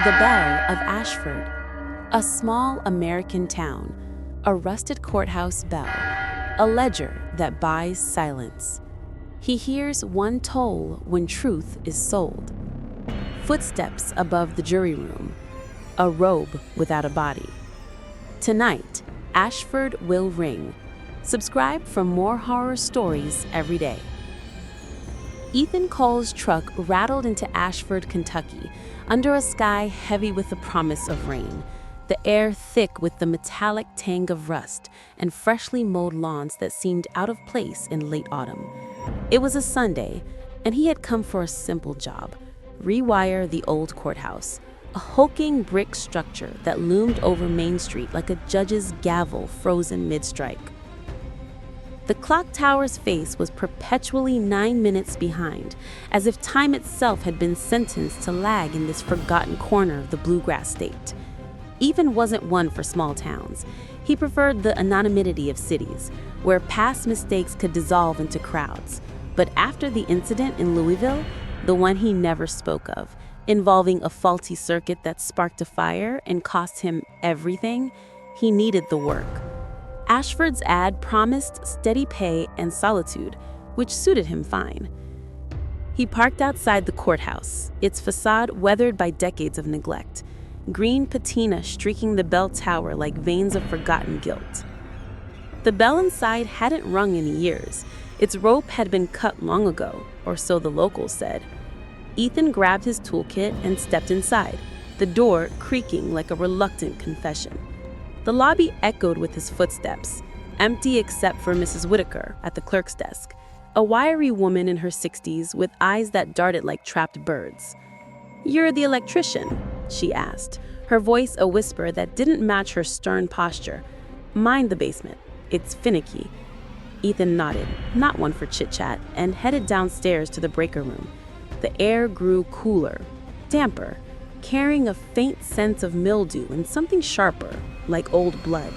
The Bell of Ashford, a small American town, a rusted courthouse bell, a ledger that buys silence. He hears one toll when truth is sold. Footsteps above the jury room, a robe without a body. Tonight, Ashford will ring. Subscribe for more horror stories every day. Ethan Cole's truck rattled into Ashford, Kentucky, under a sky heavy with the promise of rain, the air thick with the metallic tang of rust and freshly mowed lawns that seemed out of place in late autumn. It was a Sunday, and he had come for a simple job: rewire the old courthouse, a hulking brick structure that loomed over Main Street like a judge's gavel frozen mid-strike. The clock tower's face was perpetually 9 minutes behind, as if time itself had been sentenced to lag in this forgotten corner of the bluegrass state. Ethan wasn't one for small towns. He preferred the anonymity of cities, where past mistakes could dissolve into crowds. But after the incident in Louisville, the one he never spoke of, involving a faulty circuit that sparked a fire and cost him everything, he needed the work. Ashford's ad promised steady pay and solitude, which suited him fine. He parked outside the courthouse, its facade weathered by decades of neglect, green patina streaking the bell tower like veins of forgotten guilt. The bell inside hadn't rung in years. Its rope had been cut long ago, or so the locals said. Ethan grabbed his toolkit and stepped inside, the door creaking like a reluctant confession. The lobby echoed with his footsteps, empty except for Mrs. Whitaker at the clerk's desk, a wiry woman in her 60s with eyes that darted like trapped birds. "You're the electrician?" she asked, her voice a whisper that didn't match her stern posture. "Mind the basement. It's finicky." Ethan nodded, not one for chit-chat, and headed downstairs to the breaker room. The air grew cooler, damper, carrying a faint sense of mildew and something sharper, like old blood.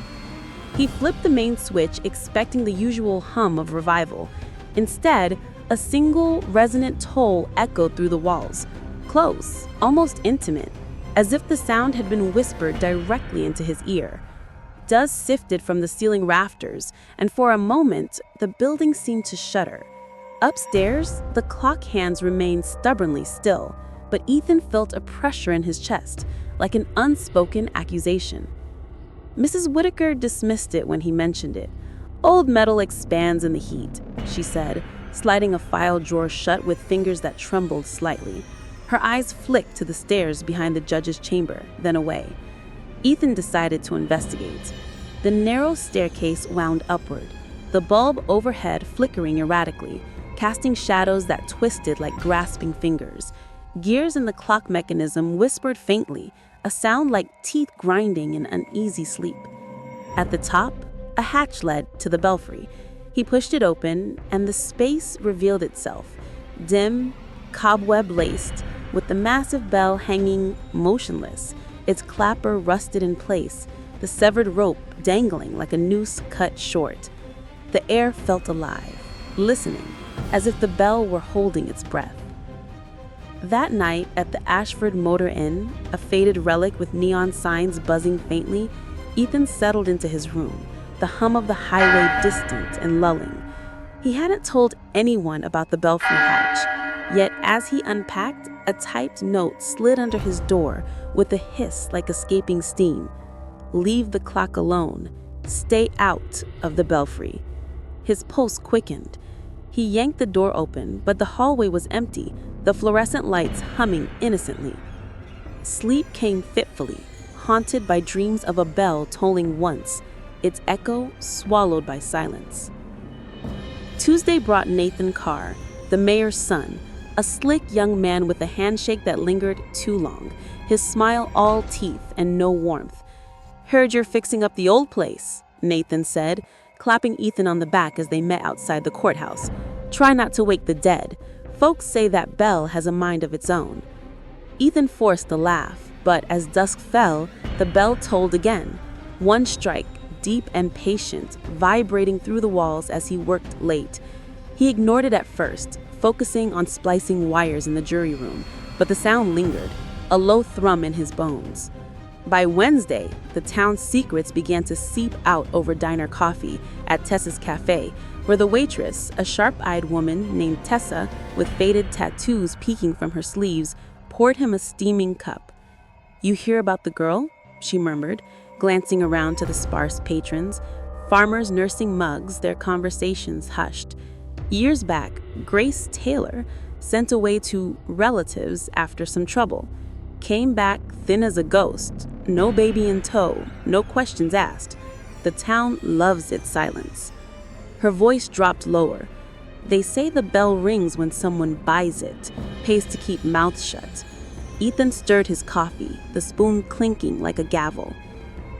He flipped the main switch, expecting the usual hum of revival. Instead, a single resonant toll echoed through the walls, close, almost intimate, as if the sound had been whispered directly into his ear. Dust sifted from the ceiling rafters, and for a moment, the building seemed to shudder. Upstairs, the clock hands remained stubbornly still, but Ethan felt a pressure in his chest, like an unspoken accusation. Mrs. Whitaker dismissed it when he mentioned it. "Old metal expands in the heat," she said, sliding a file drawer shut with fingers that trembled slightly. Her eyes flicked to the stairs behind the judge's chamber, then away. Ethan decided to investigate. The narrow staircase wound upward, the bulb overhead flickering erratically, casting shadows that twisted like grasping fingers. Gears in the clock mechanism whispered faintly, a sound like teeth grinding in uneasy sleep. At the top, a hatch led to the belfry. He pushed it open, and the space revealed itself, dim, cobweb-laced, with the massive bell hanging motionless, its clapper rusted in place, the severed rope dangling like a noose cut short. The air felt alive, listening, as if the bell were holding its breath. That night at the Ashford Motor Inn, a faded relic with neon signs buzzing faintly, Ethan settled into his room, the hum of the highway distant and lulling. He hadn't told anyone about the belfry hatch, yet as he unpacked, a typed note slid under his door with a hiss like escaping steam. "Leave the clock alone. Stay out of the belfry." His pulse quickened. He yanked the door open, but the hallway was empty, the fluorescent lights humming innocently. Sleep came fitfully, haunted by dreams of a bell tolling once, its echo swallowed by silence. Tuesday brought Nathan Carr, the mayor's son, a slick young man with a handshake that lingered too long, his smile all teeth and no warmth. "Heard you're fixing up the old place," Nathan said, clapping Ethan on the back as they met outside the courthouse. "Try not to wake the dead. Folks say that bell has a mind of its own." Ethan forced a laugh, but as dusk fell, the bell tolled again. One strike, deep and patient, vibrating through the walls as he worked late. He ignored it at first, focusing on splicing wires in the jury room, but the sound lingered. a low thrum in his bones. By Wednesday, the town's secrets began to seep out over diner coffee at Tessa's cafe, where the waitress, a sharp-eyed woman named Tessa with faded tattoos peeking from her sleeves, poured him a steaming cup. "You hear about the girl?" she murmured, glancing around to the sparse patrons, farmers nursing mugs, their conversations hushed. Years back, Grace Taylor, sent away to relatives after some trouble, came back thin as a ghost, no baby in tow, no questions asked. The town loves its silence. Her voice dropped lower. "They say the bell rings when someone buys it, pays to keep mouths shut." Ethan stirred his coffee, the spoon clinking like a gavel.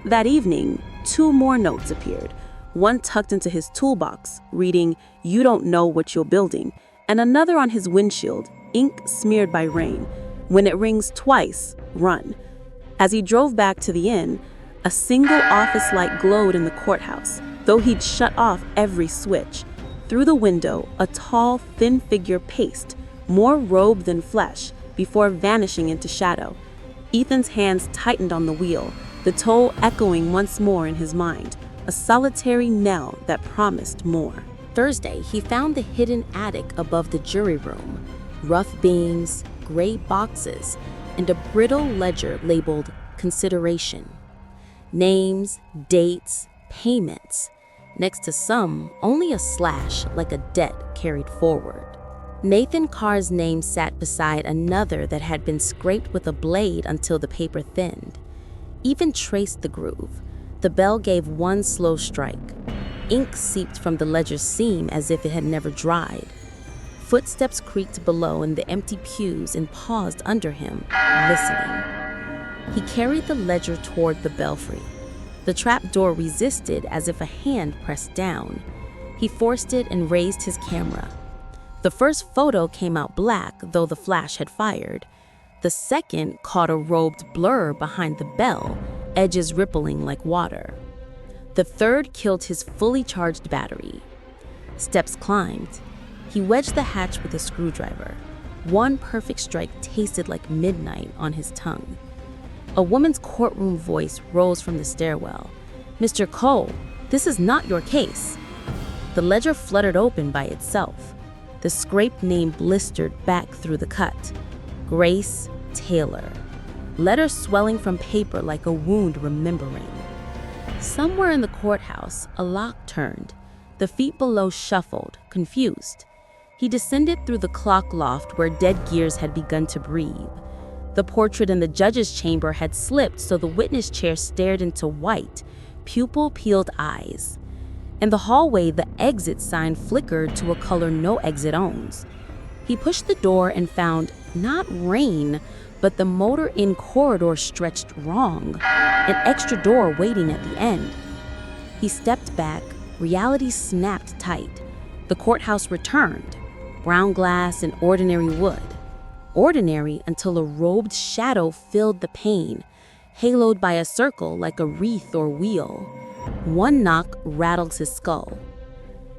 That evening, 2 more notes appeared, one tucked into his toolbox, reading, "You don't know what you're building," and another on his windshield, ink smeared by rain, "When it rings twice, run." As he drove back to the inn, a single office light glowed in the courthouse, though he'd shut off every switch. Through the window, a tall, thin figure paced, more robe than flesh, before vanishing into shadow. Ethan's hands tightened on the wheel, the toll echoing once more in his mind, a solitary knell that promised more. Thursday, he found the hidden attic above the jury room. Rough beams, gray boxes, and a brittle ledger labeled consideration. Names, dates, payments. Next to some, only a slash like a debt carried forward. Nathan Carr's name sat beside another that had been scraped with a blade until the paper thinned. Even traced the groove. The bell gave one slow strike. Ink seeped from the ledger's seam as if it had never dried. Footsteps creaked below in the empty pews and paused under him, listening. He carried the ledger toward the belfry. The trap door resisted as if a hand pressed down. He forced it and raised his camera. The first photo came out black, though the flash had fired. The second caught a robed blur behind the bell, edges rippling like water. The third killed his fully charged battery. Steps climbed. He wedged the hatch with a screwdriver. One perfect strike tasted like midnight on his tongue. A woman's courtroom voice rose from the stairwell. "Mr. Cole, this is not your case." The ledger fluttered open by itself. The scraped name blistered back through the cut. Grace Taylor. Letters swelling from paper like a wound remembering. Somewhere in the courthouse, a lock turned. The feet below shuffled, confused. He descended through the clock loft where dead gears had begun to breathe. The portrait in the judge's chamber had slipped, so the witness chair stared into white, pupil-peeled eyes. In the hallway, the exit sign flickered to a color no exit owns. He pushed the door and found not rain, but the motor-in corridor stretched wrong, an extra door waiting at the end. He stepped back, reality snapped tight. The courthouse returned, brown glass and ordinary wood. Ordinary until a robed shadow filled the pane, haloed by a circle like a wreath or wheel. One knock rattles his skull.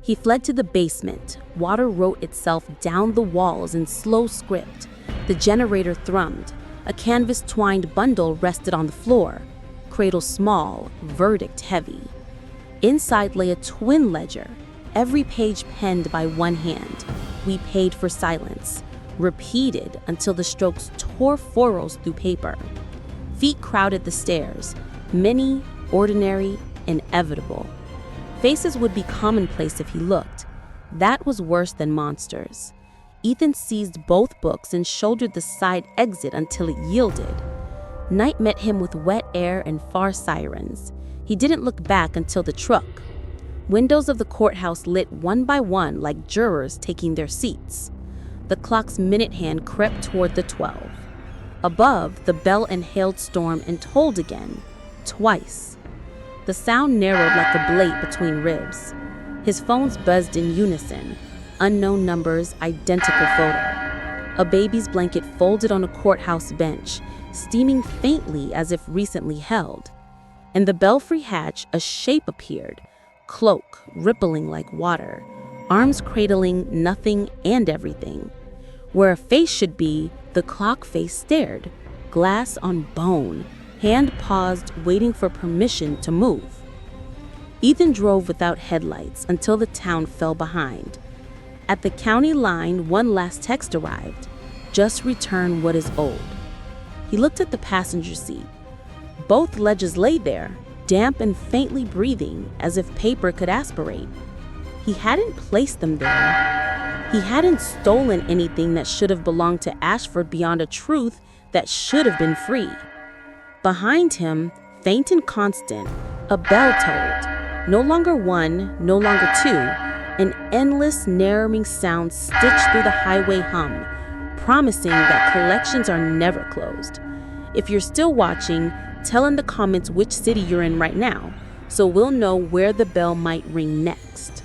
He fled to the basement. Water wrote itself down the walls in slow script. The generator thrummed. A canvas-twined bundle rested on the floor. Cradle small, verdict heavy. Inside lay a twin ledger, every page penned by one hand. "We paid for silence," repeated until the strokes tore furrows through paper. Feet crowded the stairs, many, ordinary, inevitable. Faces would be commonplace if he looked. That was worse than monsters. Ethan seized both books and shouldered the side exit until it yielded. Night met him with wet air and far sirens. He didn't look back until the truck. Windows of the courthouse lit one by one like jurors taking their seats. The clock's minute hand crept toward the 12. Above, the bell inhaled storm and tolled again, twice. The sound narrowed like a blade between ribs. His phones buzzed in unison. Unknown numbers, identical photo. A baby's blanket folded on a courthouse bench, steaming faintly as if recently held. In the belfry hatch, a shape appeared, cloak rippling like water, arms cradling nothing and everything. Where a face should be, the clock face stared. glass on bone, hand paused, waiting for permission to move. Ethan drove without headlights until the town fell behind. At the county line, one last text arrived: "Just return what is old." He looked at the passenger seat. Both ledges lay there, damp and faintly breathing, as if paper could aspirate. He hadn't placed them there. He hadn't stolen anything that should have belonged to Ashford beyond a truth that should have been free. Behind him, faint and constant, a bell tolled. No longer one, no longer two, an endless, narrowing sound stitched through the highway hum, promising that collections are never closed. If you're still watching, tell in the comments which city you're in right now, so we'll know where the bell might ring next.